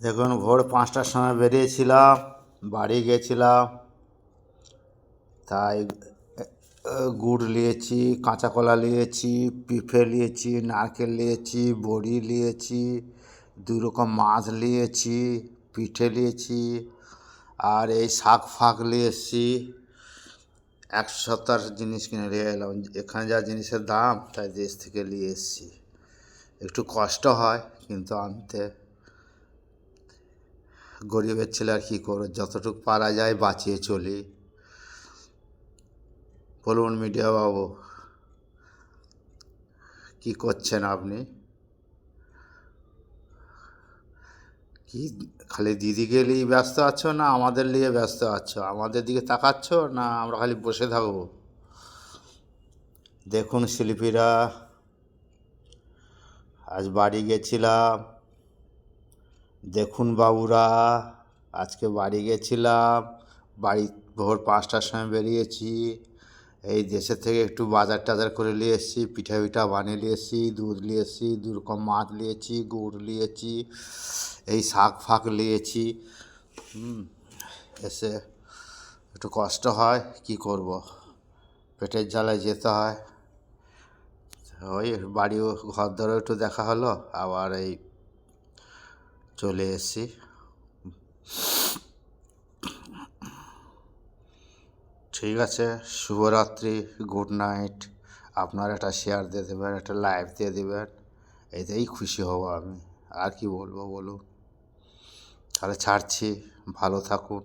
দেখুন, ভোর 5টার সময় বেরিয়েছিলাম, বাড়ি গেছিলাম। তাই গুড় নিয়েছি, কাঁচা কলা নিয়েছি, পিঁপড়ে নিয়েছি, নারকেল নিয়েছি, বড়ি নিয়েছি, 2 রকম মাছ নিয়েছি, পিঠে নিয়েছি, আর এই শাক ফাক নিয়ে এসেছি। 1 সপ্তাহের জিনিস কিনে নিয়ে এলাম। এখানে যা জিনিসের দাম, তাই দেশ থেকে নিয়ে এসেছি। একটু কষ্ট হয়, কিন্তু আনতে গরিবের ছেলে আর কী করবে, যতটুকু পারা যায় বাঁচিয়ে চলি। বলুন মিডিয়া বাবু, কী করছেন আপনি? কি খালি দিদিকে নিয়ে ব্যস্ত আছো, না আমাদের নিয়ে ব্যস্ত আছো? আমাদের দিকে তাকাচ্ছ, না আমরা খালি বসে থাকবো? দেখুন শিল্পীরা, আজ বাড়ি গেছিলাম। দেখুন বাবুরা, আজকে বাড়ি গেছিলাম। বাড়ি ভোর 5টার সময় বেরিয়েছি। এই দেশের থেকে একটু বাজার টাজার করে নিয়ে এসেছি, পিঠা পিঠা বানিয়ে নিয়ে এসেছি, দুধ নিয়ে এসেছি, 2 রকম মাছ নিয়েছি, গুড় নিয়েছি, এই শাক ফাক নিয়েছি। এসে একটু কষ্ট হয়, কি করব, পেটের জ্বালায় যেতে হয়। ওই বাড়িও ঘর দরেও একটু দেখা হলো, আবার এই চলে এসেছি। ঠিক আছে, শুভরাত্রি, গুড নাইট। আপনারা একটা শেয়ার দিয়ে দেবেন, একটা লাইভ দিয়ে দেবেন, এতেই খুশি হব আমি। আর কি বলবো বলুন? তাহলে ছাড়ছি, ভালো থাকুন।